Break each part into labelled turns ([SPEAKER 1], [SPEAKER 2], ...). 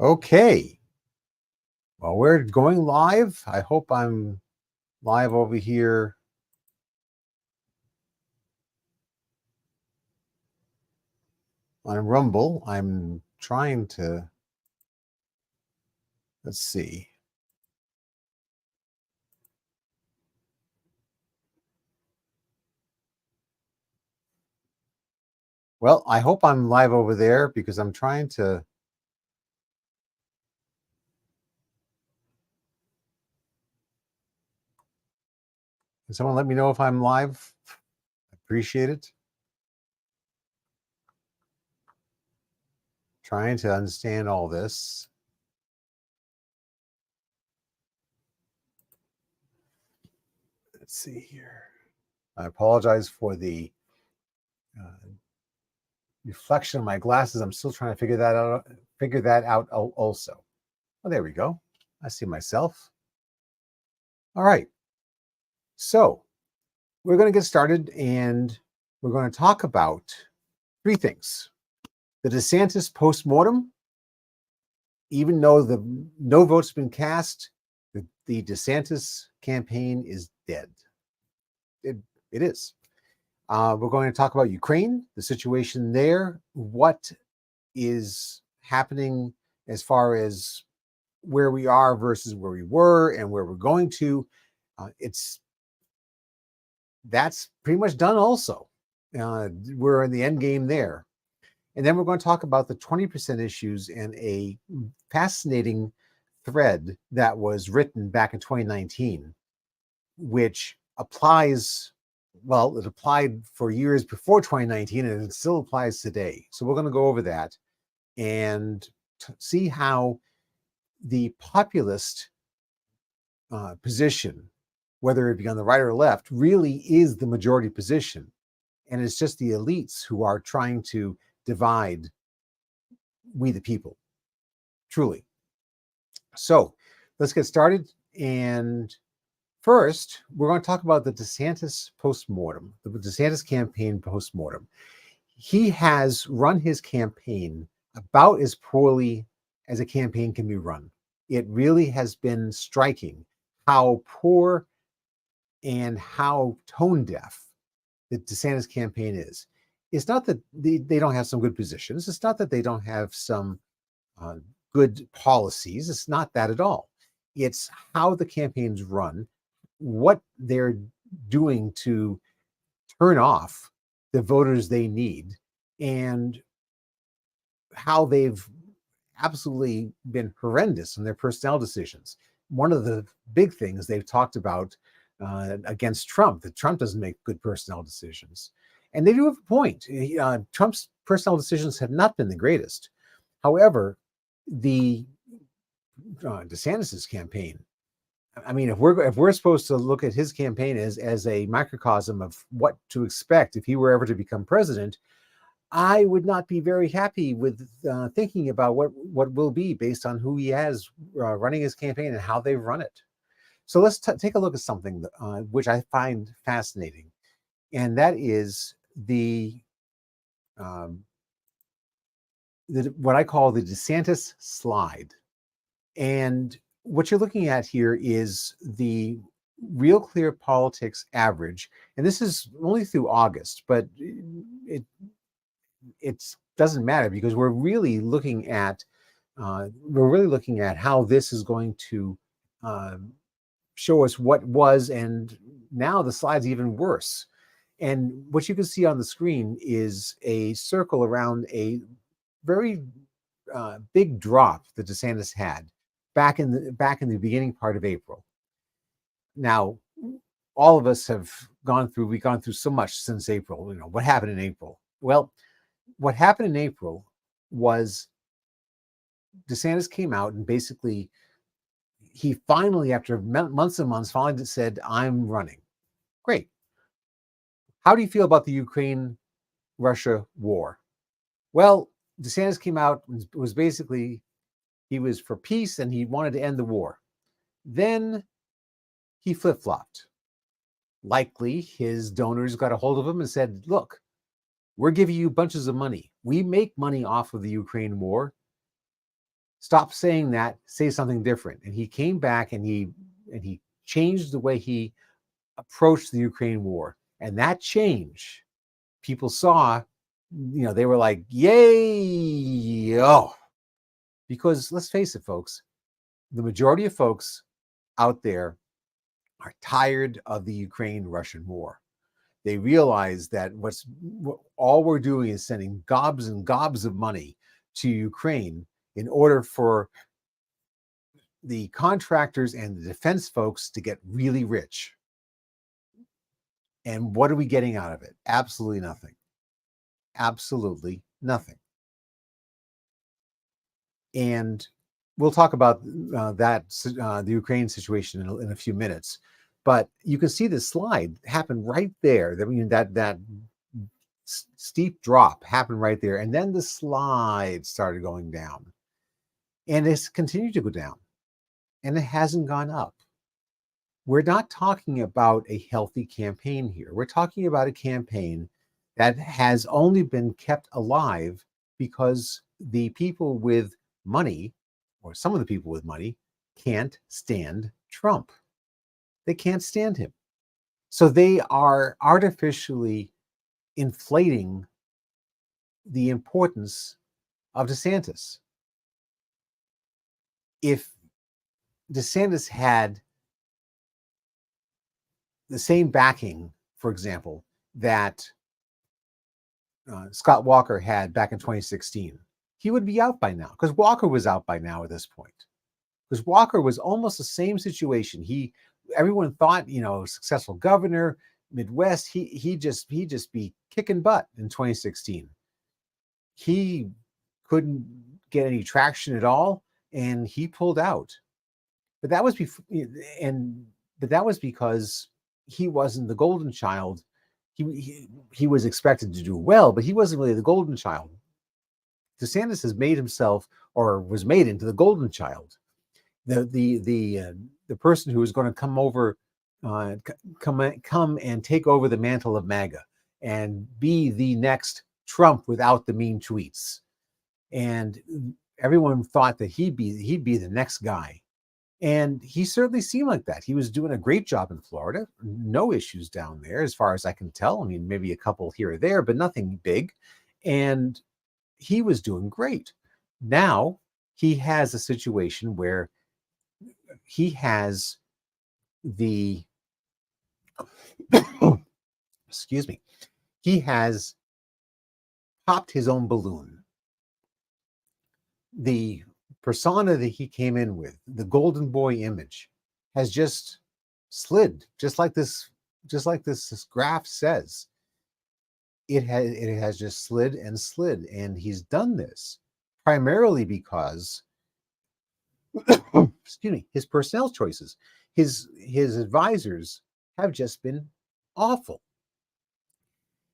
[SPEAKER 1] Okay. Well, we're going live. I hope I'm live over here on Rumble. I'm trying to, let's see. Well, I hope I'm live over there because I'm trying to. Can someone let me know if I'm live? Appreciate it. Trying to understand all this. Let's see here. I apologize for the reflection of my glasses. I'm still trying to figure that out also. Oh, there we go. I see myself. All right. So we're going to get started and we're going to talk about three things. The DeSantis Postmortem, even though the no vote's been cast, the DeSantis campaign is dead. It is. We're going to talk about Ukraine, the situation there, what is happening as far as where we are versus where we were and where we're going to. That's pretty much done also. We're in the end game there. And then we're going to talk about the 20% issues and a fascinating thread that was written back in 2019, which applies, well, it applied for years before 2019 and it still applies today. So we're going to go over that and see how the populist position, whether it be on the right or left, really is the majority position. And it's just the elites who are trying to divide we the people, truly. So let's get started. And first, we're going to talk about the DeSantis Postmortem, the DeSantis campaign postmortem. He has run his campaign about as poorly as a campaign can be run. It really has been striking how poor and how tone deaf the DeSantis campaign is. It's not that they don't have some good positions. It's not that they don't have some good policies. It's not that at all. It's how the campaigns run, what they're doing to turn off the voters they need, and how they've absolutely been horrendous in their personnel decisions. One of the big things they've talked about against Trump, that Trump doesn't make good personnel decisions. And they do have a point. Trump's personnel decisions have not been the greatest. However, the DeSantis's campaign, I mean, if we're supposed to look at his campaign as a microcosm of what to expect if he were ever to become president, I would not be very happy with thinking about what will be based on who he has running his campaign and how they've run it. So let's take a look at something which I find fascinating, and that is what I call the DeSantis slide. And what you're looking at here is the Real Clear Politics average, and this is only through August, but it doesn't matter because we're really looking at how this is going to show us what was, and now the slide's even worse. And what you can see on the screen is a circle around a very big drop that DeSantis had back in the beginning part of April. Now, all of us have gone through so much since April. You know, what happened in April? Well, what happened in April was DeSantis came out and basically he finally, after months and months, finally said, I'm running. Great. How do you feel about the Ukraine-Russia war? Well, DeSantis came out and was basically, he was for peace and he wanted to end the war. Then he flip-flopped. Likely his donors got a hold of him and said, look, we're giving you bunches of money. We make money off of the Ukraine war. Stop saying that, say something different. And he came back and he changed the way he approached the Ukraine war. And that change, people saw, they were like, yay, oh. Because let's face it, folks, the majority of folks out there are tired of the Ukraine-Russian war. They realize that all we're doing is sending gobs and gobs of money to Ukraine in order for the contractors and the defense folks to get really rich. And what are we getting out of it? Absolutely nothing. Absolutely nothing. And we'll talk about the Ukraine situation in a few minutes. But you can see the slide happen right there. I mean, that steep drop happened right there. And then the slide started going down. And it's continued to go down. And it hasn't gone up. We're not talking about a healthy campaign here. We're talking about a campaign that has only been kept alive because the people with money, or some of the people with money, can't stand Trump. They can't stand him. So they are artificially inflating the importance of DeSantis. If DeSantis had the same backing, for example, that Scott Walker had back in 2016, he would be out by now, because Walker was out by now at this point. Because Walker was almost the same situation. Everyone thought, successful governor, Midwest, he'd just be kicking butt in 2016. He couldn't get any traction at all, and he pulled out. But that was because he wasn't the golden child. He was expected to do well, but he wasn't really the golden child. DeSantis has made himself, or was made into, the golden child, the person who is going to come and take over the mantle of MAGA and be the next Trump without the mean tweets. And everyone thought that he'd be the next guy. And he certainly seemed like that. He was doing a great job in Florida. No issues down there, as far as I can tell. I mean, maybe a couple here or there, but nothing big. And he was doing great. Now he has a situation where he has excuse me, he has popped his own balloon. The persona that he came in with, the golden boy image, has just slid, just like this graph says. It has just slid and slid, and he's done this primarily because excuse me, his personnel choices, his advisors have just been awful.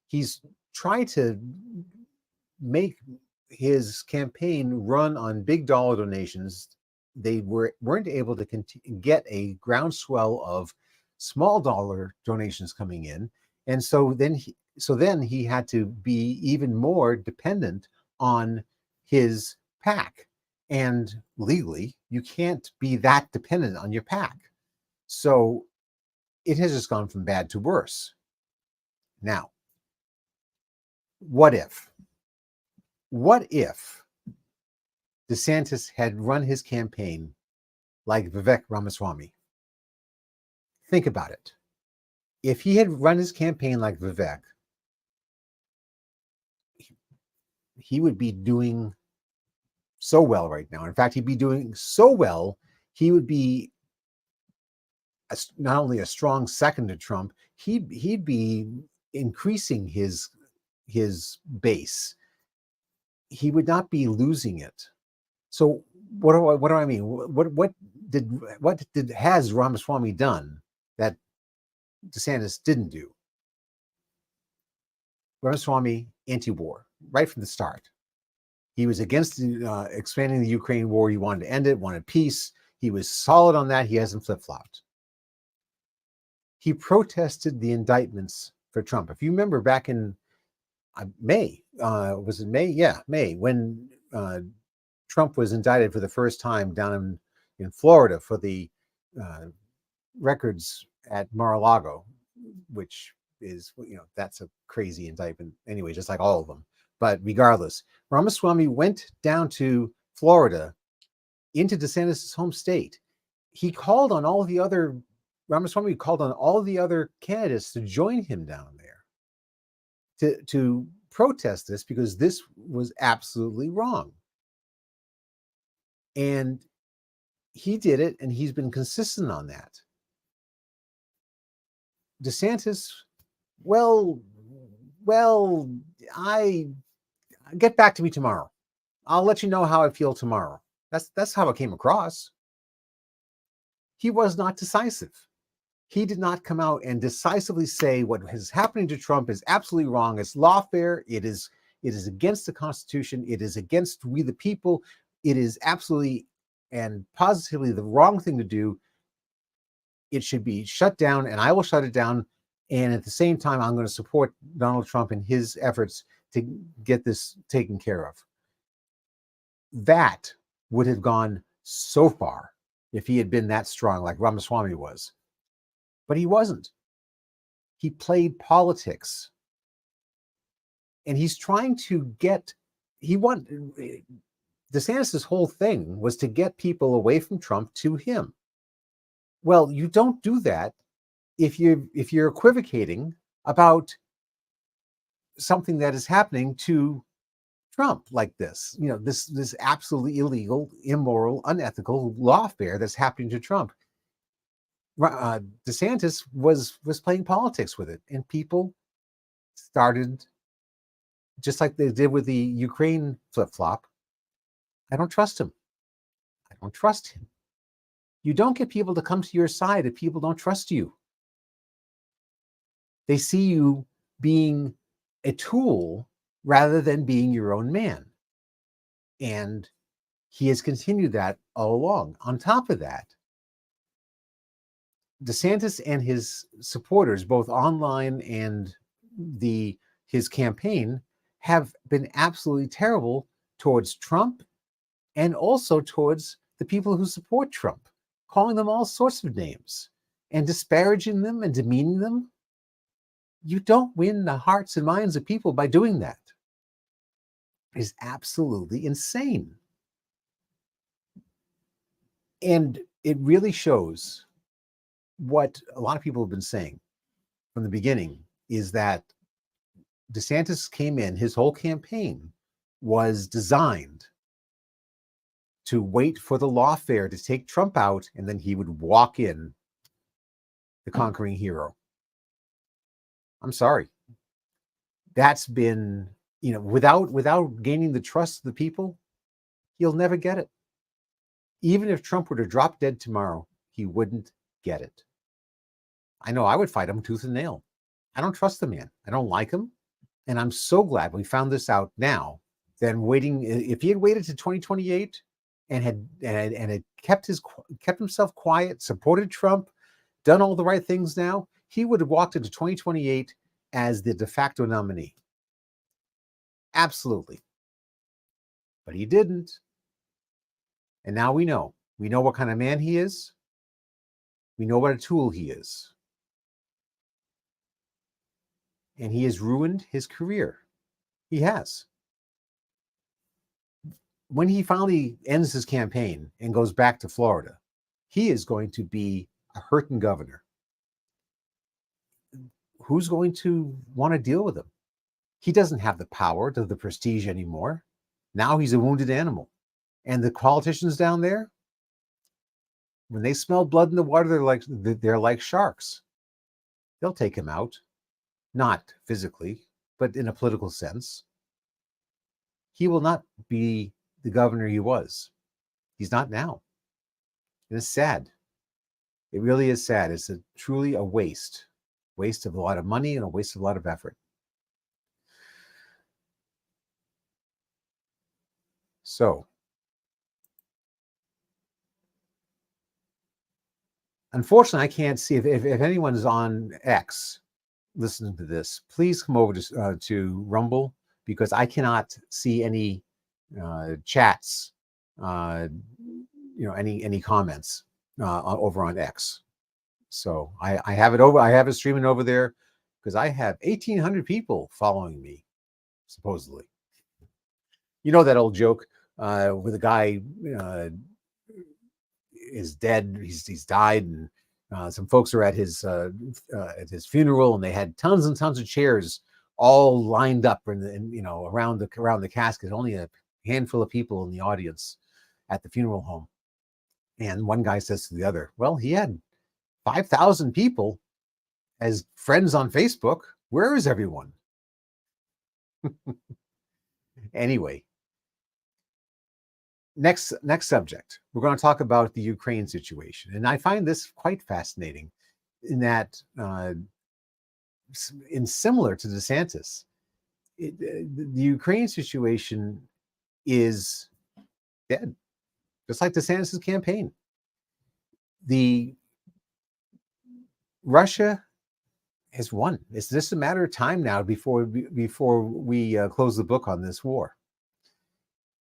[SPEAKER 1] He's tried to make his campaign run on big dollar donations. They weren't able to get a groundswell of small dollar donations coming in, and so then he had to be even more dependent on his PAC. And legally, you can't be that dependent on your PAC. So it has just gone from bad to worse. Now, what if DeSantis had run his campaign like Vivek Ramaswamy? Think about it. If he had run his campaign like Vivek, he would be doing so well right now. In fact, he'd be doing so well, he would be not only a strong second to Trump, he'd be increasing his base. He would not be losing it. So what do I mean? What has Ramaswamy done that DeSantis didn't do? Ramaswamy, anti-war, right from the start. He was against expanding the Ukraine war. He wanted to end it, wanted peace. He was solid on that. He hasn't flip-flopped. He protested the indictments for Trump. If you remember back in May, was it May? Yeah, May, when Trump was indicted for the first time down in Florida for the records at Mar-a-Lago, which is, that's a crazy indictment anyway, just like all of them. But regardless, Ramaswamy went down to Florida into DeSantis' home state. He called on all the other, Ramaswamy called on all the other candidates to join him down there to protest this, because this was absolutely wrong. And he did it, and he's been consistent on that. DeSantis, well, I get back to me tomorrow. I'll let you know how I feel tomorrow. That's how it came across. He was not decisive. He did not come out and decisively say what is happening to Trump is absolutely wrong. It's lawfare. It is against the Constitution. It is against we the people. It is absolutely and positively the wrong thing to do. It should be shut down, and I will shut it down. And at the same time, I'm going to support Donald Trump in his efforts to get this taken care of. That would have gone so far if he had been that strong like Ramaswamy was. But he wasn't. He played politics. And he's trying to get, DeSantis' whole thing was to get people away from Trump to him. Well, you don't do that if you're equivocating about something that is happening to Trump like this. This absolutely illegal, immoral, unethical lawfare that's happening to Trump. DeSantis was playing politics with it, and people started, just like they did with the Ukraine flip-flop. I don't trust him. I don't trust him. You don't get people to come to your side if people don't trust you. They see you being a tool rather than being your own man. And he has continued that all along. On top of that, DeSantis and his supporters, both online and his campaign, have been absolutely terrible towards Trump and also towards the people who support Trump, calling them all sorts of names and disparaging them and demeaning them. You don't win the hearts and minds of people by doing that. It is absolutely insane. And it really shows what a lot of people have been saying from the beginning, is that DeSantis came in, his whole campaign was designed to wait for the lawfare to take Trump out, and then he would walk in the conquering hero. I'm sorry. That's been, without gaining the trust of the people, he'll never get it. Even if Trump were to drop dead tomorrow, he wouldn't get it. I know I would fight him tooth and nail. I don't trust the man. I don't like him. And I'm so glad we found this out now than waiting. If he had waited to 2028 and had kept himself quiet, supported Trump, done all the right things now, he would have walked into 2028 as the de facto nominee. Absolutely. But he didn't. And now we know. We know what kind of man he is. We know what a tool he is. And he has ruined his career. He has. When he finally ends his campaign and goes back to Florida, he is going to be a hurting governor. Who's going to want to deal with him? He doesn't have the power, the prestige anymore. Now he's a wounded animal. And the politicians down there, when they smell blood in the water, they're like sharks. They'll take him out. Not physically, but in a political sense. He will not be the governor he was. He's not now. And it's sad. It really is sad. It's truly a waste of a lot of money and a waste of a lot of effort. So, unfortunately, I can't see if anyone is on X listening to this, please come over to Rumble, because I cannot see any chats any comments over on X. So I have it over. I have it streaming over there because I have 1,800 people following me, supposedly. You know that old joke where the guy is dead. He's died, and some folks are at his funeral, and they had tons and tons of chairs all lined up around the casket. Only a handful of people in the audience at the funeral home. And one guy says to the other, "Well, he had 5,000 people as friends on Facebook. Where is everyone?" Anyway, next subject. We're going to talk about the Ukraine situation. And I find this quite fascinating in that, similar to DeSantis, the Ukraine situation is dead, just like DeSantis' campaign. Russia has won. It's just a matter of time now before we close the book on this war.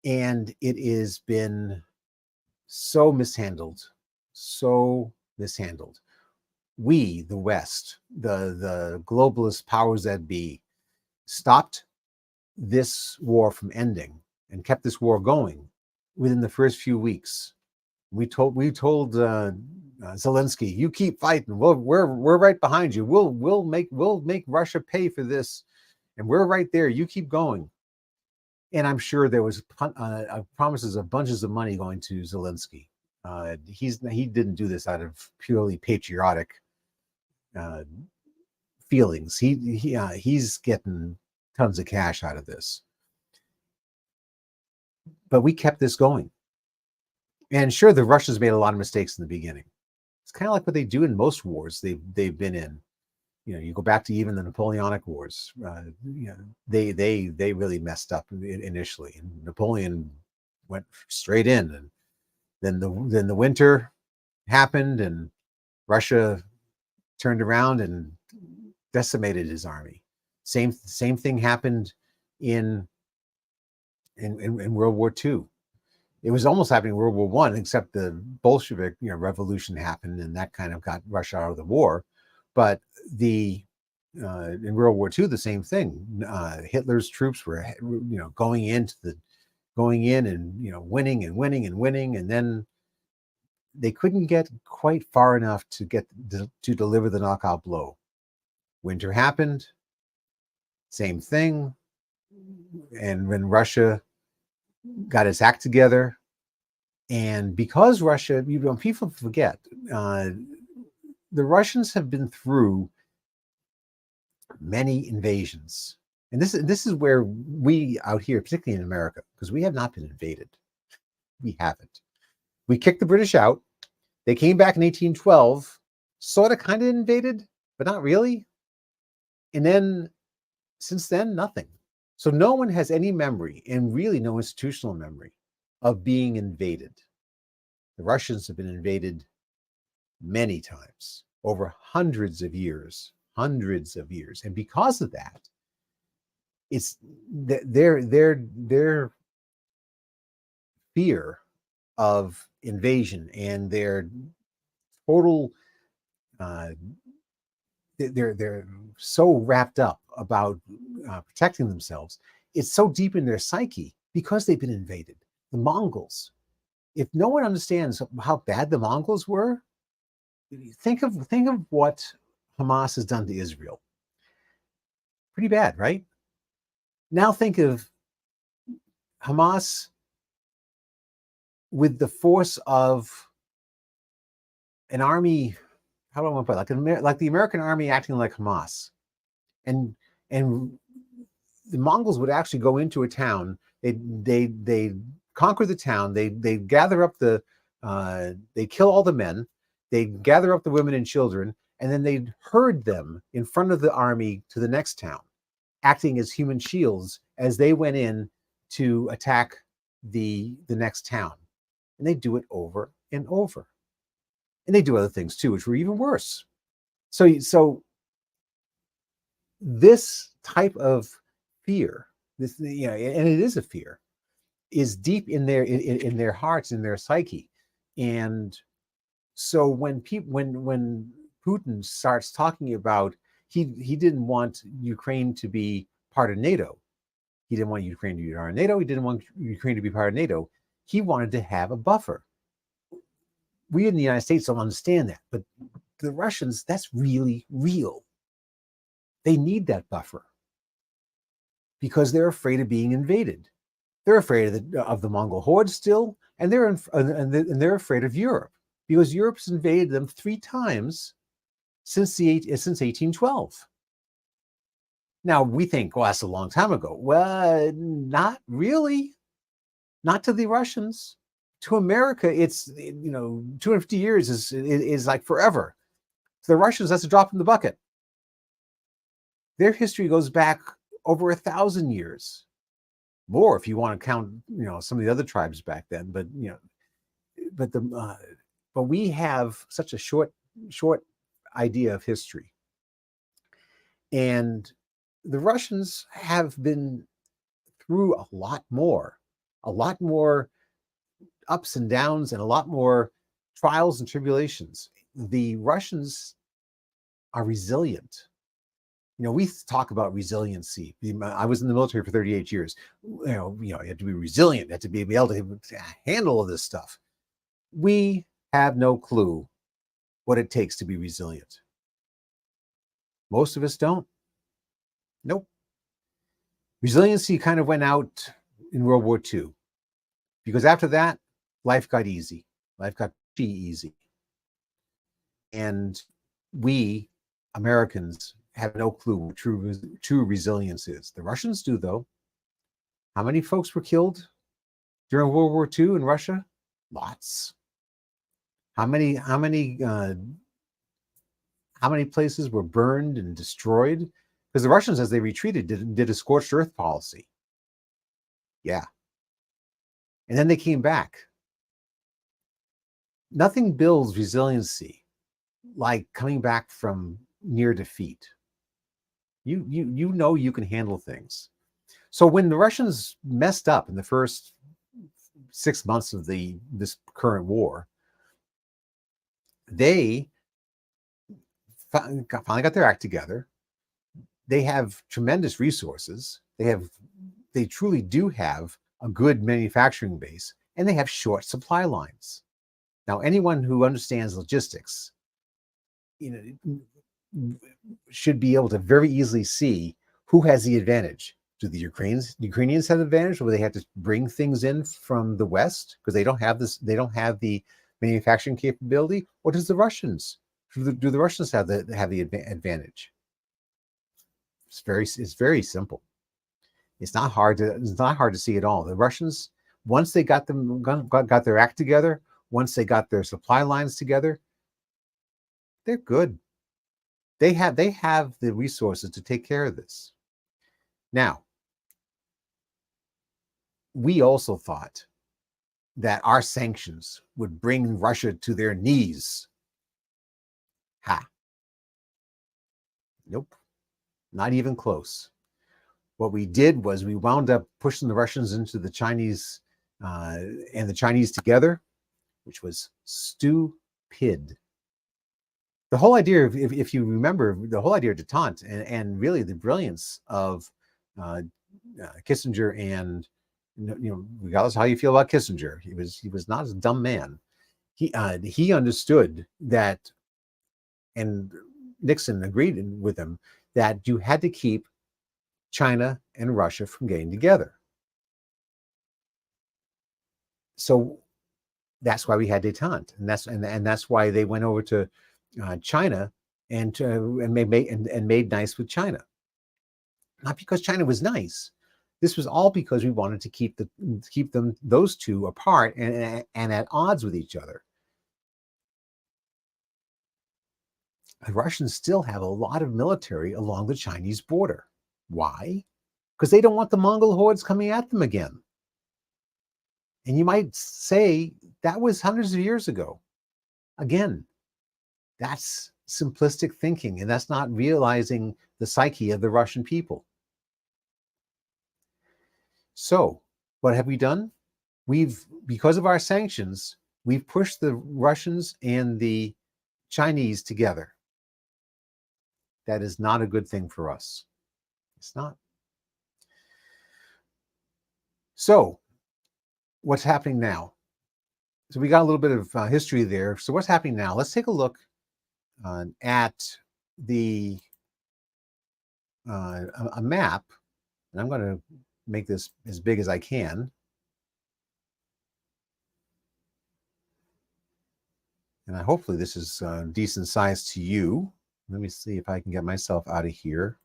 [SPEAKER 1] And it has been so mishandled. We, the West, the globalist powers that be, stopped this war from ending and kept this war going within the first few weeks. We told Zelensky, "You keep fighting. We're right behind you. We'll make Russia pay for this, and we're right there. You keep going." And I'm sure there was promises of bunches of money going to Zelensky. He didn't do this out of purely patriotic feelings. He's getting tons of cash out of this. But we kept this going. And sure, the Russians made a lot of mistakes in the beginning. It's kind of like what they do in most wars they've been in. You go back to even the Napoleonic Wars. They really messed up initially, and Napoleon went straight in, and then the winter happened, and Russia turned around and decimated his army. Same thing happened in World War II. It was almost happening in World War One, except the Bolshevik revolution happened, and that kind of got Russia out of the war. But in World War II, the same thing. Hitler's troops were going in and winning and winning and winning, and then they couldn't get quite far enough to deliver the knockout blow. Winter happened, same thing, and when Russia got its act together, and because Russia, people forget, the Russians have been through many invasions, and this is where we out here, particularly in America, because we have not been invaded. We haven't. We kicked the British out. They came back in 1812, sort of, kind of invaded, but not really. And then, since then, nothing. So no one has any memory, and really no institutional memory, of being invaded. The Russians have been invaded many times over hundreds of years. And because of that, it's their fear of invasion and their total they're so wrapped up about protecting themselves. It's so deep in their psyche because they've been invaded. The Mongols. If no one understands how bad the Mongols were, think of what Hamas has done to Israel. Pretty bad, right? Now think of Hamas with the force of an army. How do I want to put it? Like the American army acting like Hamas, and the Mongols would actually go into a town. They conquer the town. They gather up they kill all the men. They gather up the women and children, and then they herd them in front of the army to the next town, acting as human shields as they went in to attack the next town. And they do it over and over. And they do other things too, which were even worse. So this type of fear, and it is a fear, is deep in their hearts, in their psyche. And so when Putin starts talking about he didn't want Ukraine to be part of NATO. He didn't want Ukraine to be part of NATO. He didn't want Ukraine to be part of NATO. He wanted to have a buffer. We in the United States don't understand that, but the Russians, that's really real. They need that buffer because they're afraid of being invaded. They're afraid of the Mongol horde still, and they're afraid of Europe because Europe's invaded them 3 times since 1812. Now we think, well, that's a long time ago. Well, not really. Not to the Russians. To America, it's 250 years is like forever. To the Russians, that's a drop in the bucket. Their history goes back over 1,000 years, more if you want to count, some of the other tribes back then. But but we have such a short idea of history, and the Russians have been through a lot more ups and downs, and a lot more trials and tribulations. The Russians are resilient. We talk about resiliency. I was in the military for 38 years. You have to be resilient. You have to be able to handle all this stuff. We have no clue what it takes to be resilient. Most of us don't. Nope. Resiliency kind of went out in World War II, because after that, life got easy. Life got easy. And we, Americans, have no clue what true resilience is. The Russians do, though. How many folks were killed during World War II in Russia? Lots. How many places were burned and destroyed? Because the Russians, as they retreated, did a scorched earth policy. Yeah. And then they came back. Nothing builds resiliency like coming back from near defeat. You can handle things. So when the Russians messed up in the first 6 months of this current war, they finally got their act together. They have tremendous resources. They truly do have a good manufacturing base, and they have short supply lines. Now, anyone who understands logistics, should be able to very easily see who has the advantage. Do the Ukrainians have the advantage, or do they have to bring things in from the West because they don't have the manufacturing capability? Or does the Russians? Do the Russians have the advantage? It's very simple. It's not hard to see at all. The Russians, once they got their act together, once they got their supply lines together, they're good. They have the resources to take care of this. Now, we also thought that our sanctions would bring Russia to their knees. Nope, not even close. What we did was we wound up pushing the Russians into the Chinese and the Chinese together, which was stupid. The whole idea of, if you remember, the whole idea of detente and really the brilliance of Kissinger, and regardless of how you feel about Kissinger, he was not a dumb man. He understood that, and Nixon agreed with him, that you had to keep China and Russia from getting together. So that's why we had detente, and that's why they went over to China and made nice with China. Not because China was nice. This was all because we wanted to keep those two apart and at odds with each other. The Russians still have a lot of military along the Chinese border. Why? Because they don't want the Mongol hordes coming at them again. And you might say that was hundreds of years ago. Again, that's simplistic thinking, and that's not realizing the psyche of the Russian people. So, what have we done? because of our sanctions, we've pushed the Russians and the Chinese together. That is not a good thing for us. It's not. So what's happening now? So we got a little bit of history there. So what's happening now? Let's take a look at the a map, and I'm going to make this as big as I can. And hopefully this is decent size to you. Let me see if I can get myself out of here.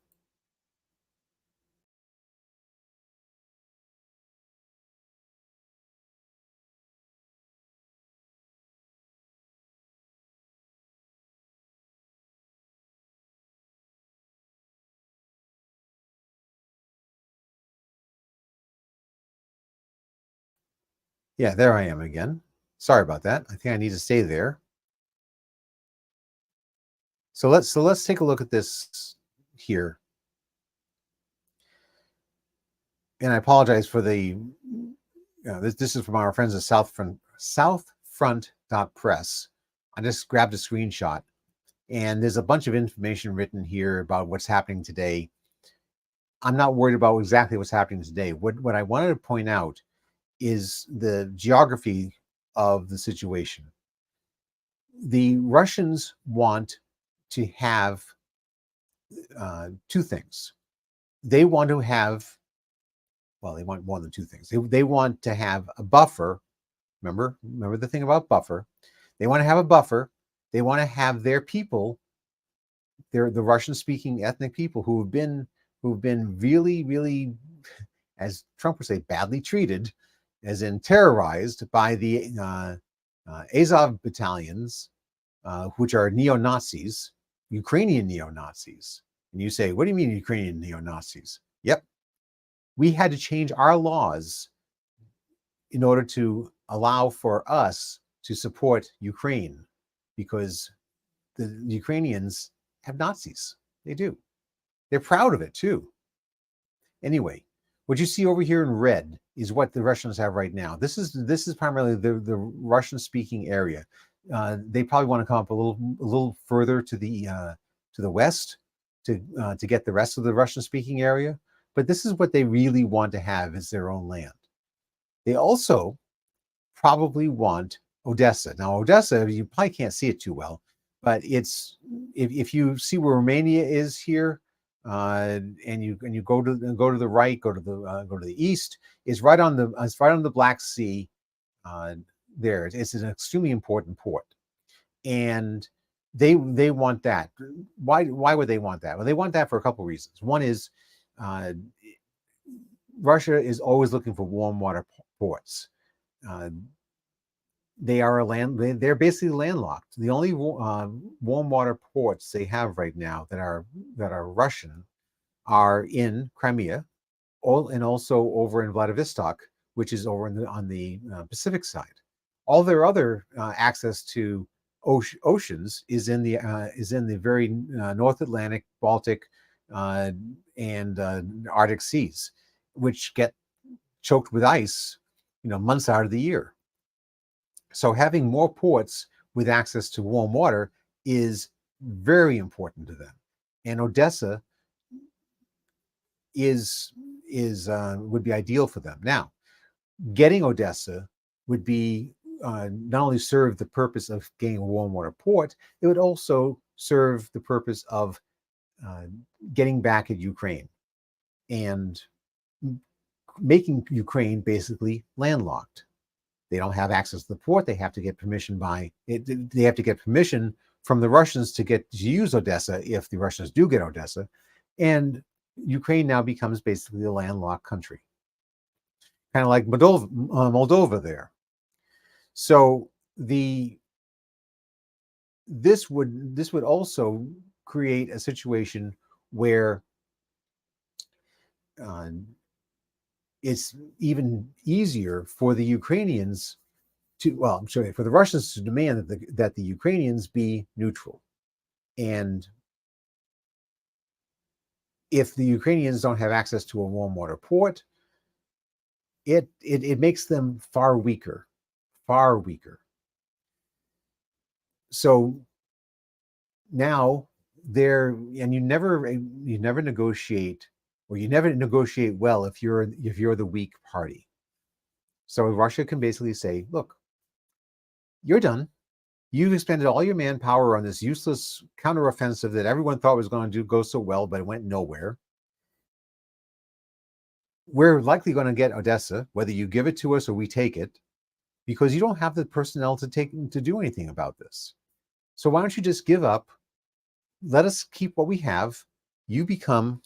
[SPEAKER 1] Yeah, there I am again. Sorry about that. I think I need to stay there. So let's take a look at this here. And I apologize for the this is from our friends at Southfront.press. I just grabbed a screenshot, and there's a bunch of information written here about what's happening today. I'm not worried about exactly what's happening today. What I wanted to point out is the geography of the situation. The Russians want to have two things. They want to have, well, they want more than two things. They want to have a buffer. Remember the thing about buffer. They want to have a buffer. They want to have their people, the Russian-speaking ethnic people who've been really, really, as Trump would say, badly treated, as in terrorized by the Azov battalions, which are neo-Nazis, Ukrainian neo-Nazis. And you say, what do you mean Ukrainian neo-Nazis? Yep. We had to change our laws in order to allow for us to support Ukraine, because the Ukrainians have Nazis. They do. They're proud of it too. Anyway, what you see over here in red is what the Russians have right now. This is primarily the Russian-speaking area. They probably want to come up a little further to the west to get the rest of the Russian-speaking area. But this is what they really want to have as their own land. They also probably want Odessa. Now, Odessa, you probably can't see it too well, but it's if you see where Romania is here, and you go to the right, go to the east, it's right on the Black Sea. There, it's an extremely important port, and they want that. Why would they want that? Well, they want that for a couple of reasons. One is Russia is always looking for warm water ports. They're basically landlocked. The only warm water ports they have right now that are Russian are in Crimea, and also over in Vladivostok, which is over on the Pacific side. All their other access to oceans is in the very North Atlantic, Baltic, and Arctic seas, which get choked with ice, months out of the year. So having more ports with access to warm water is very important to them, and Odessa would be ideal for them. Now, getting Odessa would be not only serve the purpose of getting a warm water port, it would also serve the purpose of getting back at Ukraine and making Ukraine basically landlocked. They don't have access to the port. They have to get permission They have to get permission from the Russians to use Odessa if the Russians do get Odessa, and Ukraine now becomes basically a landlocked country, kind of like Moldova there. So this would also create a situation where it's even easier for the Ukrainians for the Russians to demand that the Ukrainians be neutral. And if the Ukrainians don't have access to a warm water port, it makes them far weaker, far weaker. So now and you never negotiate, or you never negotiate well if you're the weak party. So Russia can basically say, look, you're done. You've expended all your manpower on this useless counteroffensive that everyone thought was going to go so well, but it went nowhere. We're likely going to get Odessa, whether you give it to us or we take it, because you don't have the personnel to do anything about this. So why don't you just give up? Let us keep what we have. You become,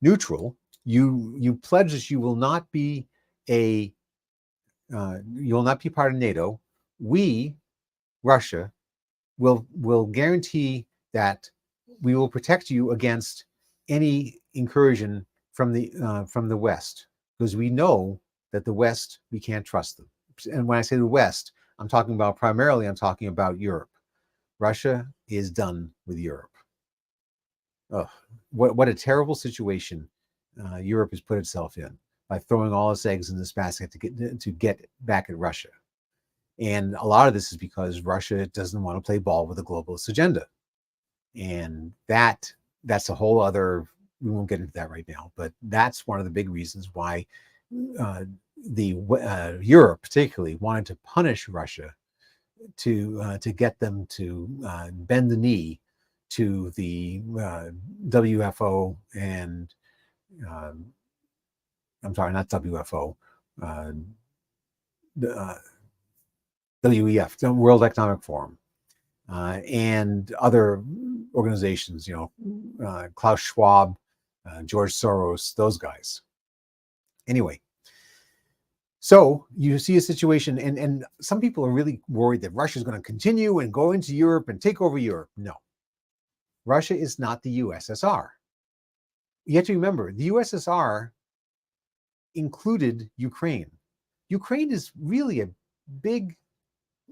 [SPEAKER 1] neutral. You pledge that you will not be you will not be part of NATO. We, Russia, will guarantee that we will protect you against any incursion from the West, because we know that the West, we can't trust them. And when I say the West, I'm talking about Europe. Russia is done with Europe. Oh, what a terrible situation Europe has put itself in by throwing all its eggs in this basket to get back at Russia. And a lot of this is because Russia doesn't want to play ball with the globalist agenda. And that's a whole other, we won't get into that right now, but that's one of the big reasons why Europe particularly wanted to punish Russia, to get them to bend the knee to the WFO and I'm sorry, not WFO, WEF, the World Economic Forum, and other organizations, Klaus Schwab, George Soros, those guys. Anyway, so you see a situation, and some people are really worried that Russia is going to continue and go into Europe and take over Europe. No, Russia is not the USSR. You have to remember, the USSR included Ukraine. Ukraine is really a big,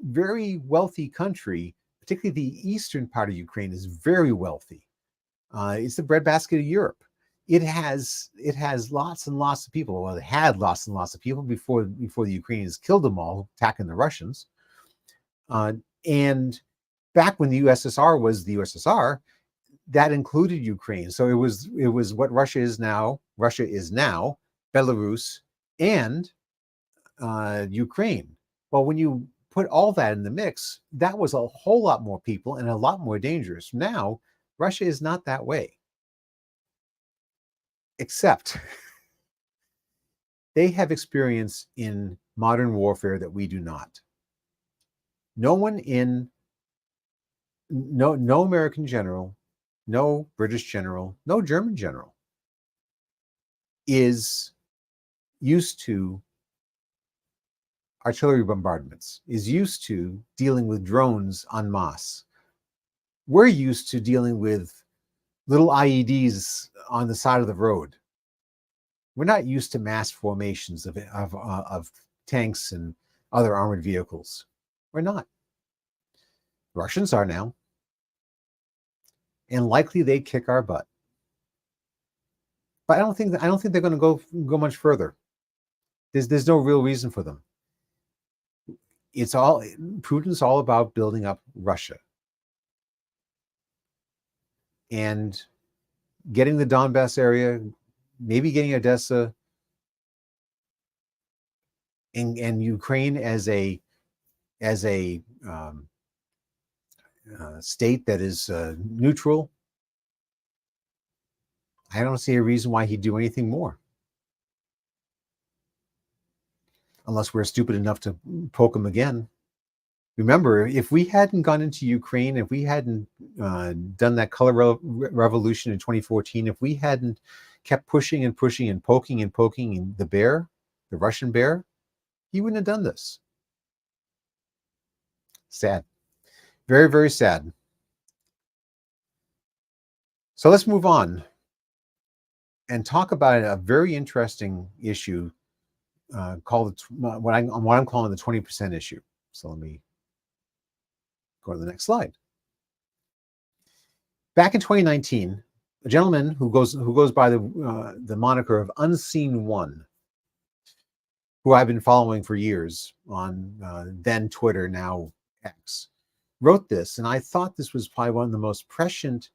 [SPEAKER 1] very wealthy country. Particularly the eastern part of Ukraine is very wealthy. It's the breadbasket of Europe. It has lots and lots of people. Well, it had lots and lots of people before the Ukrainians killed them all, attacking the Russians. And back when the USSR was the USSR, that included Ukraine. So it was what Russia is now. Russia is now Belarus and Ukraine. Well, when you put all that in the mix, that was a whole lot more people and a lot more dangerous. Now, Russia is not that way. Except they have experience in modern warfare that we do not. No American general, no British general, no German general is used to artillery bombardments, is used to dealing with drones en masse. We're used to dealing with little IEDs on the side of the road. We're not used to mass formations of tanks and other armored vehicles. We're not. Russians are now. And likely they kick our butt. But I don't think they're going to go much further. There's no real reason for them. Putin's all about building up Russia and getting the Donbass area, maybe getting Odessa and Ukraine as a state that is neutral. I don't see a reason why he'd do anything more. Unless we're stupid enough to poke him again. Remember, if we hadn't gone into Ukraine, if we hadn't done that color revolution in 2014, if we hadn't kept pushing and pushing and poking the Russian bear, he wouldn't have done this. Sad. Very, very sad. So let's move on and talk about a very interesting issue called what I'm calling the 20% issue. So let me go to the next slide. Back in 2019, a gentleman who goes by the moniker of Unseen One, who I've been following for years on then Twitter, now X, wrote this, and I thought this was probably one of the most prescient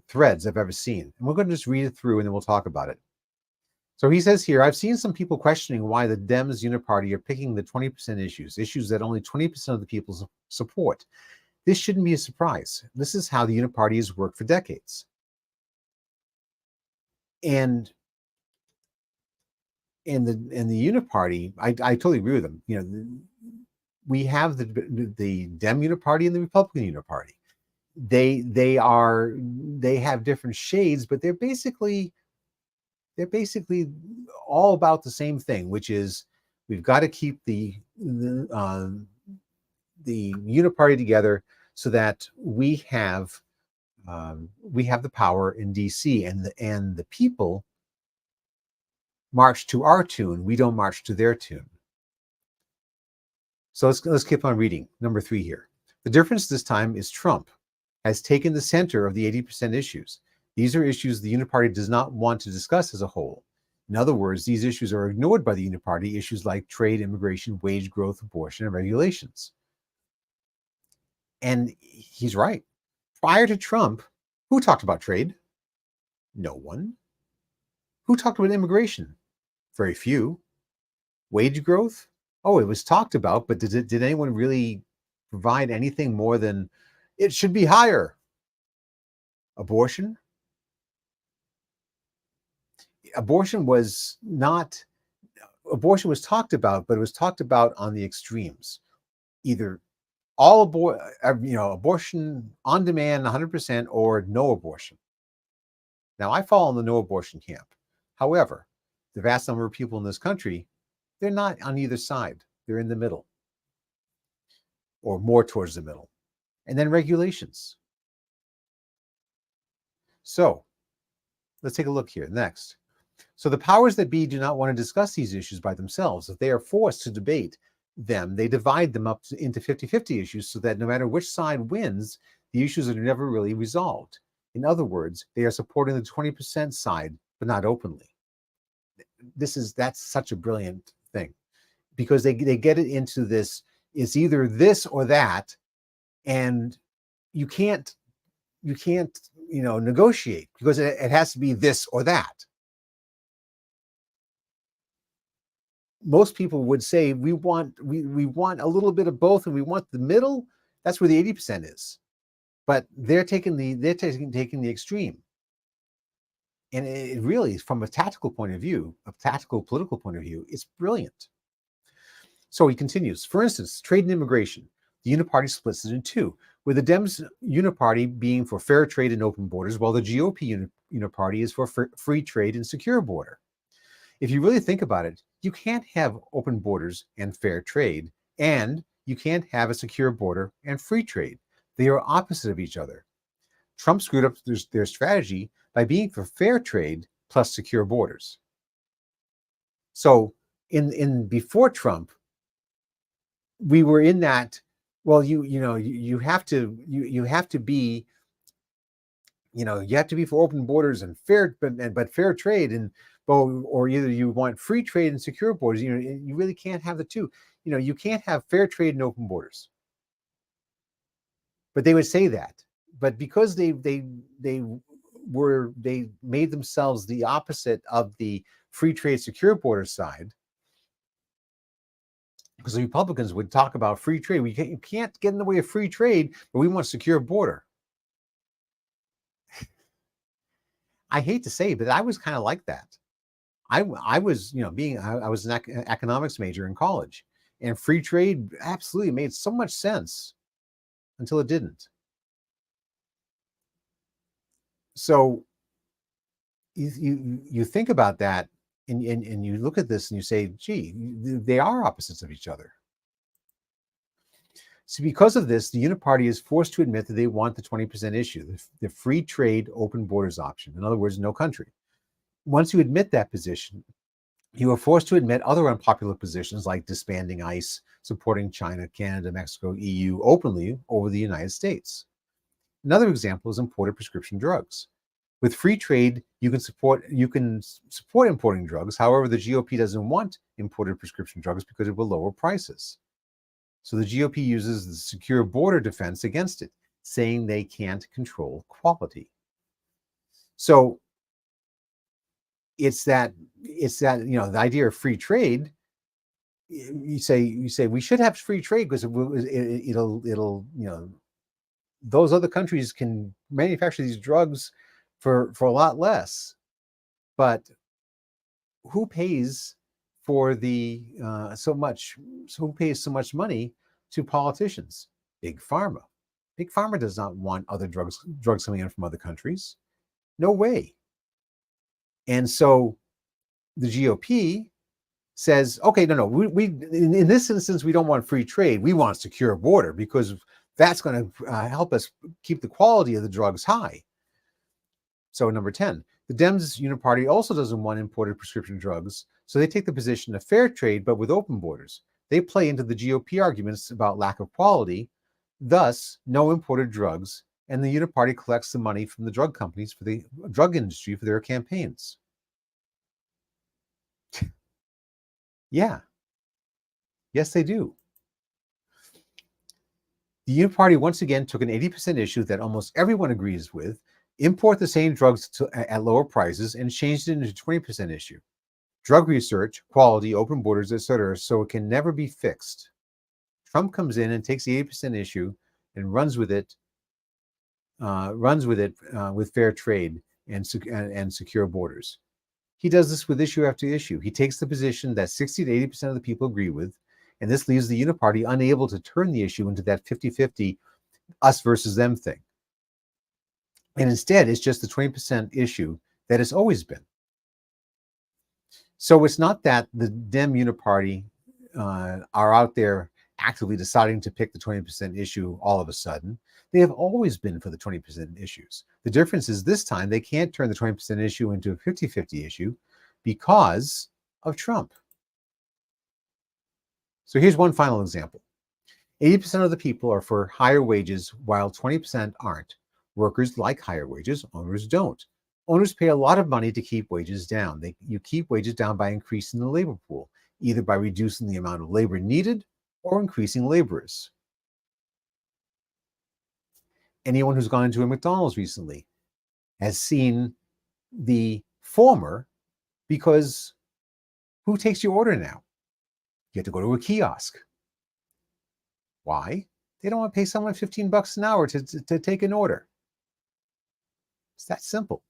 [SPEAKER 1] threads I've ever seen. And we're going to just read it through and then we'll talk about it. So he says here, I've seen some people questioning why the Dems Uniparty are picking the 20% issues that only 20% of the people support. This shouldn't be a surprise. This is how the Uniparty has worked for decades. And in the Uniparty, I totally agree with them. You know, we have the Dem Uniparty and the Republican Uniparty. They have different shades, but they're basically all about the same thing, which is we've got to keep the Uniparty together so that we have the power in DC, and the people march to our tune. We don't march to their tune. So let's keep on reading. Number 3 here. The difference this time is Trump has taken the center of the 80% issues. These are issues the Uniparty does not want to discuss as a whole. In other words, these issues are ignored by the Uniparty, issues like trade, immigration, wage growth, abortion, and regulations. And he's right. Prior to Trump, who talked about trade? No one. Who talked about immigration? Very few. Wage growth? Oh, it was talked about, but did anyone really provide anything more than it should be higher? Abortion? Abortion was talked about, but it was talked about on the extremes. Either abortion on demand 100% or no abortion. Now, I fall in the no abortion camp. However, the vast number of people in this country, they're not on either side. They're in the middle or more towards the middle. And then regulations. So let's take a look here. Next. So the powers that be do not want to discuss these issues by themselves. If they are forced to debate them, they divide them up into 50-50 issues so that no matter which side wins, the issues are never really resolved. In other words, they are supporting the 20% side, but not openly. That's such a brilliant thing, because they get it into this, it's either this or that, and you can't negotiate because it has to be this or that. Most people would say we want a little bit of both, and we want the middle. That's where the 80% is, but they're taking the extreme. And it really, from a tactical point of view, a tactical political point of view, it's brilliant. So he continues. For instance, trade and immigration. The Uniparty splits it in two, with the Dems Uniparty being for fair trade and open borders, while the GOP Uniparty is for free trade and secure border. If you really think about it, you can't have open borders and fair trade, and you can't have a secure border and free trade. They are opposite of each other. Trump screwed up their strategy by being for fair trade plus secure borders. So in before Trump, we were in that. Well, you have to be, you have to be for open borders and fair, but fair trade, and or either you want free trade and secure borders. You really can't have the two. You can't have fair trade and open borders. But they would say that. But because they made themselves the opposite of the free trade secure border side, because the Republicans would talk about free trade. You can't get in the way of free trade, but we want a secure border. I hate to say it, but I was kind of like that. I was, I was an economics major in college, and free trade absolutely made so much sense until it didn't. So you think about that, and you look at this and you say, gee, they are opposites of each other. So because of this, the Uniparty is forced to admit that they want the 20% issue, the free trade open borders option. In other words, no country. Once you admit that position, you are forced to admit other unpopular positions like disbanding ICE, supporting China, Canada, Mexico, EU openly over the United States. Another example is imported prescription drugs. With free trade, you can support importing drugs. However, the GOP doesn't want imported prescription drugs because it will lower prices. So the GOP uses the secure border defense against it, saying they can't control quality. So it's that the idea of free trade. You say we should have free trade because it'll those other countries can manufacture these drugs for a lot less. But who pays for the so much? So who pays so much money to politicians? Big pharma. Big pharma does not want other drugs coming in from other countries. No way. And so the GOP says, okay, no, we in this instance, we don't want free trade. We want a secure border because that's going to help us keep the quality of the drugs high. So number 10, the Dems Uniparty also doesn't want imported prescription drugs. So they take the position of fair trade, but with open borders. They play into the GOP arguments about lack of quality, thus no imported drugs. And the Uniparty collects the money from the drug companies for the drug industry for their campaigns. Yeah. Yes, they do. The Uniparty once again took an 80% issue that almost everyone agrees with, import the same drugs at lower prices, and changed it into a 20% issue. Drug research, quality, open borders, etc., so it can never be fixed. Trump comes in and takes the 80% issue and runs with it with fair trade and secure borders. He does this with issue after issue. He takes the position that 60 to 80% of the people agree with, and this leaves the Uniparty unable to turn the issue into that 50-50 us versus them thing. And instead, it's just the 20% issue that it's always been. So it's not that the Dem Uniparty are out there actively deciding to pick the 20% issue all of a sudden. They have always been for the 20% issues. The difference is this time they can't turn the 20% issue into a 50-50 issue because of Trump. So here's one final example. 80% of the people are for higher wages while 20% aren't. Workers like higher wages, owners don't. Owners pay a lot of money to keep wages down. You keep wages down by increasing the labor pool, either by reducing the amount of labor needed or increasing laborers. Anyone who's gone into a McDonald's recently has seen the former, because who takes your order now? You have to go to a kiosk. Why? They don't want to pay someone $15 an hour to take an order. It's that simple.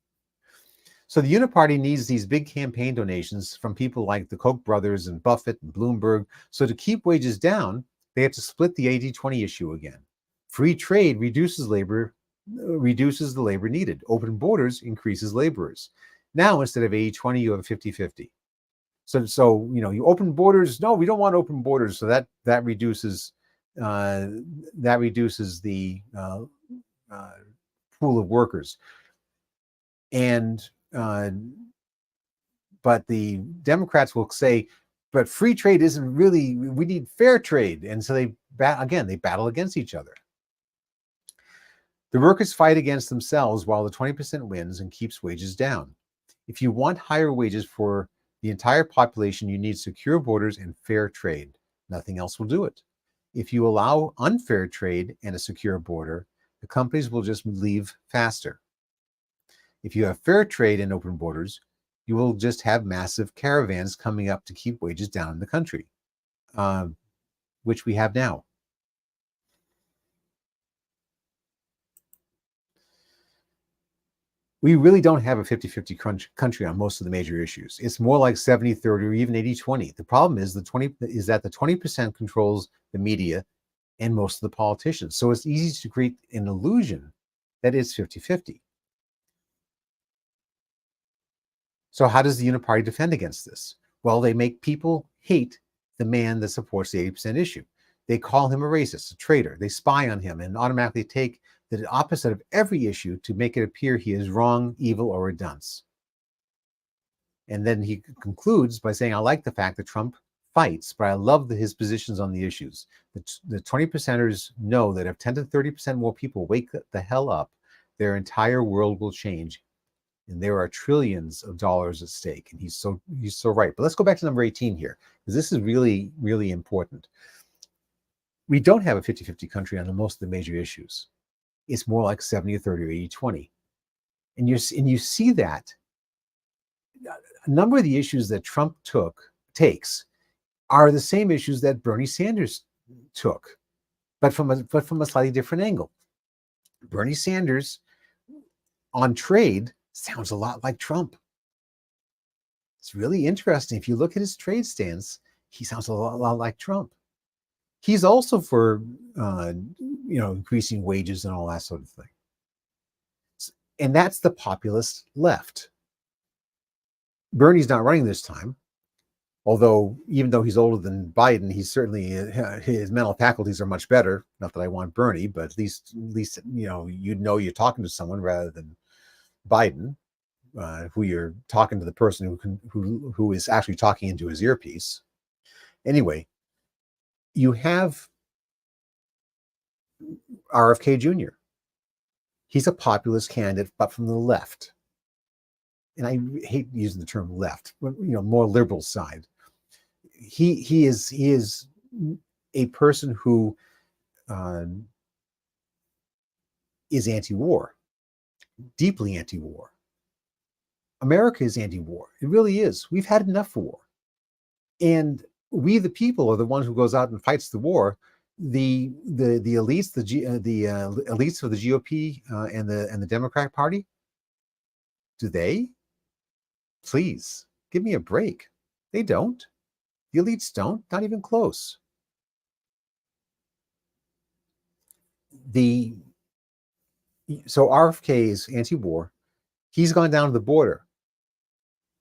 [SPEAKER 1] So the Uniparty needs these big campaign donations from people like the Koch brothers and Buffett and Bloomberg. So to keep wages down, they have to split the 80-20 issue again. Free trade reduces the labor needed. Open borders increases laborers. Now, instead of 80-20, you have a 50-50. So you open borders. No, we don't want open borders. So that reduces the pool of workers. And but the Democrats will say, but free trade isn't really, we need fair trade. And so they battle against each other. The workers fight against themselves while the 20% wins and keeps wages down. If you want higher wages for the entire population, you need secure borders and fair trade. Nothing else will do it. If you allow unfair trade and a secure border, the companies will just leave faster. If you have fair trade and open borders, you will just have massive caravans coming up to keep wages down in the country, which we have now. We really don't have a 50-50 country on most of the major issues. It's more like 70-30 or even 80-20. The problem is that the 20% controls the media and most of the politicians. So it's easy to create an illusion that it's 50-50. So how does the Uniparty defend against this? Well, they make people hate the man that supports the 80% issue. They call him a racist, a traitor. They spy on him and automatically take the opposite of every issue to make it appear he is wrong, evil, or a dunce. And then he concludes by saying, I like the fact that Trump fights, but I love his positions on the issues. The 20%ers know that if 10 to 30% more people wake the hell up, their entire world will change. and there are trillions of dollars at stake. And he's so right. But let's go back to number 18 here, because this is really, really important. We don't have a 50-50 country on most of the major issues. It's more like 70-30 or 80-20. And you see that a number of the issues that Trump takes are the same issues that Bernie Sanders took, but from a slightly different angle. Bernie Sanders on trade sounds a lot like Trump. It's really interesting. If you look at his trade stance, he sounds a lot like Trump. He's also for increasing wages and all that sort of thing. And that's the populist left. Bernie's not running this time, although even though he's older than Biden, he's certainly, his mental faculties are much better. Not that I want Bernie, but at least you're talking to someone rather than Biden, who you're talking to the person who is actually talking into his earpiece. Anyway, you have RFK Jr. He's a populist candidate, but from the left. And I hate using the term left, but more liberal side. He is a person who is anti-war, deeply anti-war. America is anti-war. It really is. We've had enough war. And we, the people, are the ones who goes out and fights the war. The elites, the elites of the GOP and the Democratic Party, do they? Please give me a break. They don't. The elites don't. Not even close. So RFK is anti-war. He's gone down to the border.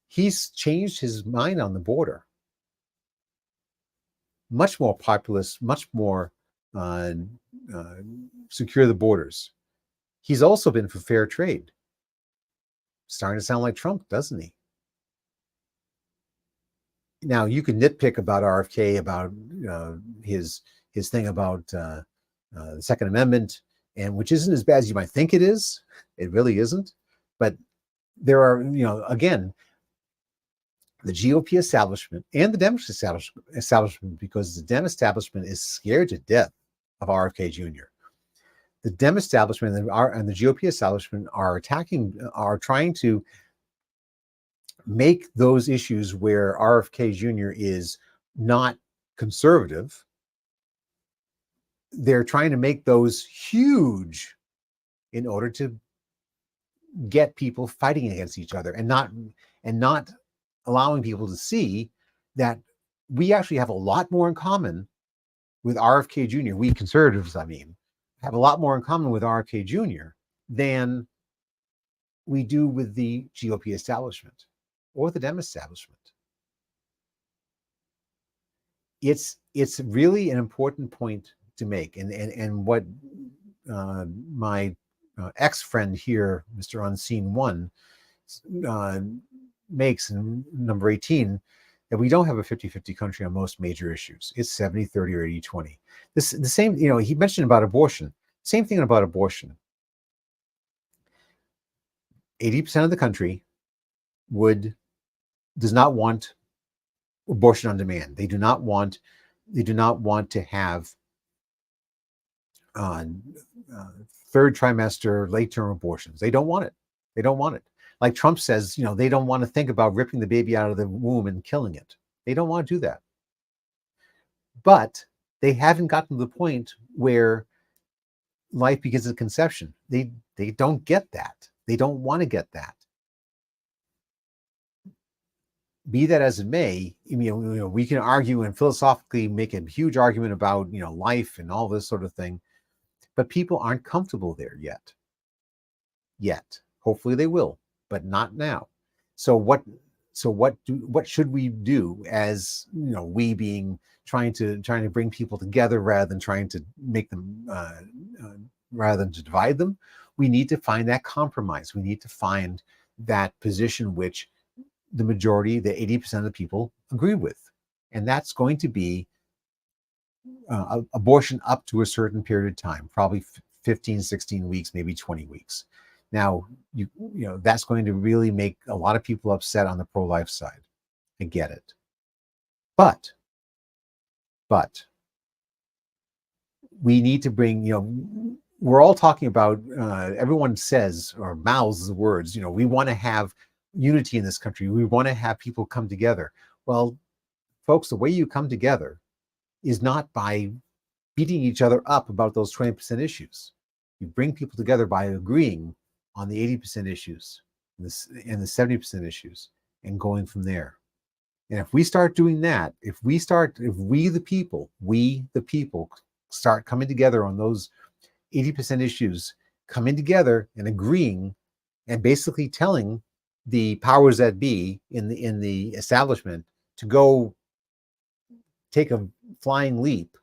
[SPEAKER 1] He's changed his mind on the border. Much more populist, much more secure the borders. He's also been for fair trade. Starting to sound like Trump, doesn't he? Now, you can nitpick about RFK, about his thing about the Second Amendment, and which isn't as bad as you might think it is. It really isn't. But there are, again, the GOP establishment and the Democrat establishment, because the Dem establishment is scared to death of RFK Jr. The Dem establishment and the GOP establishment are trying to make those issues where RFK Jr. is not conservative. They're trying to make those huge in order to get people fighting against each other and not allowing people to see that we actually have a lot more in common with RFK Jr. We conservatives, have a lot more in common with RFK Jr. than we do with the GOP establishment or the Dem establishment. It's really an important point to make, and what my ex-friend here, Mr. Unseen One, makes in number 18, that we don't have a 50-50 country on most major issues. It's 70-30 or 80-20. The same, he mentioned about abortion. Same thing about abortion. 80% of the country does not want abortion on demand. They do not want to have third trimester, late-term abortions. They don't want it. They don't want it. Like Trump says, they don't want to think about ripping the baby out of the womb and killing it. They don't want to do that. But they haven't gotten to the point where life begins at conception. They don't get that. They don't want to get that. Be that as it may, we can argue and philosophically make a huge argument about life and all this sort of thing, but people aren't comfortable there yet. Hopefully they will, but not now. So what should we do as we being trying to bring people together rather than trying to make them rather than to divide them? We need to find that compromise. We need to find that position which the majority, the 80% of the people agree with. And that's going to be abortion up to a certain period of time, probably 15, 16 weeks, maybe 20 weeks. Now, you know, that's going to really make a lot of people upset on the pro-life side. I get it. But we need to bring, you know, we're all talking about, everyone says or mouths the words, you know, we want to have unity in this country. We want to have people come together. Well, folks, the way you come together is not by beating each other up about those 20% issues. You bring people together by agreeing on the 80% issues and the 70% issues and going from there. And if we start doing that, if we the people start coming together on those 80% issues, coming together and agreeing and basically telling the powers that be in the establishment to go take a flying leap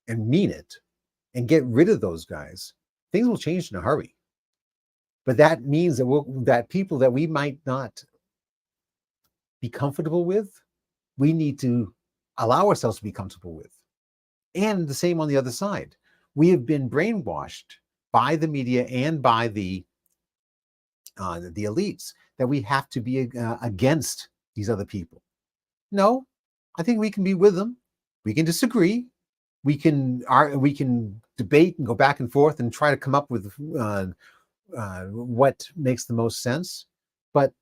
[SPEAKER 1] and mean it and get rid of those guys, things will change in a hurry. But that means that people that we might not be comfortable with, we need to allow ourselves to be comfortable with. And the same on the other side. We have been brainwashed by the media and by the elites that we have to be against these other people. No, I think we can be with them. We can disagree. We can debate and go back and forth and try to come up with what makes the most sense. But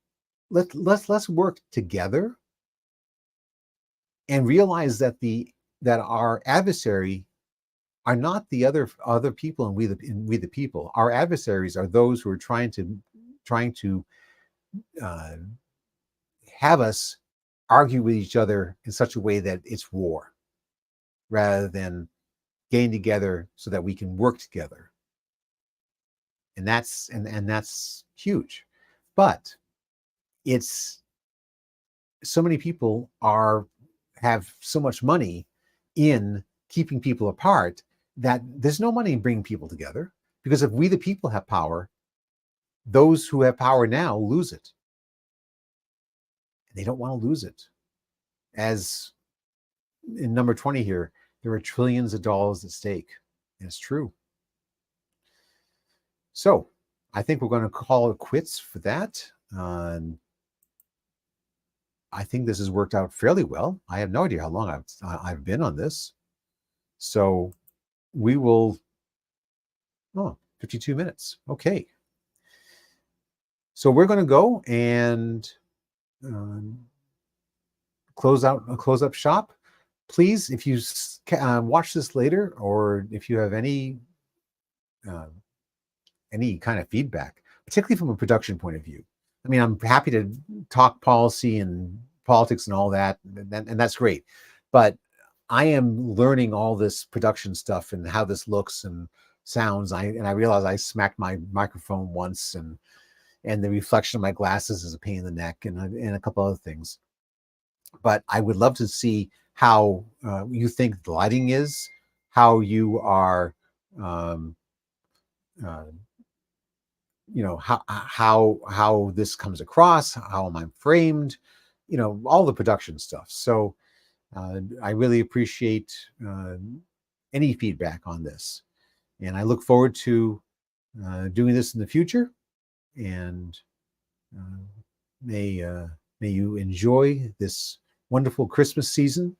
[SPEAKER 1] let's work together and realize that our adversary are not the other people and we the people. Our adversaries are those who are trying to have us argue with each other in such a way that it's war, rather than getting together so that we can work together. And that's huge. But it's so many people have so much money in keeping people apart that there's no money in bringing people together, because if we the people have power, those who have power now lose it. And they don't want to lose it. As in number 20 here, there are trillions of dollars at stake. And it's true. So I think we're going to call it quits for that. I think this has worked out fairly well. I have no idea how long I've been on this. So we will, 52 minutes. Okay. So we're going to go and close up shop. Please, if you watch this later, or if you have any kind of feedback, particularly from a production point of view. I mean, I'm happy to talk policy and politics and all that, and that's great. But I am learning all this production stuff and how this looks and sounds. I realized I smacked my microphone once, and the reflection of my glasses is a pain in the neck, and a couple other things. But I would love to see how you think the lighting is, how you are, how this comes across, how am I framed, all the production stuff. So I really appreciate any feedback on this, and I look forward to doing this in the future. And may you enjoy this wonderful Christmas season.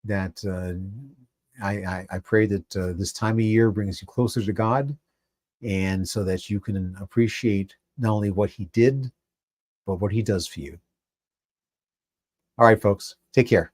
[SPEAKER 1] That I pray that this time of year brings you closer to God, and so that you can appreciate not only what He did, but what He does for you. All right, folks, take care.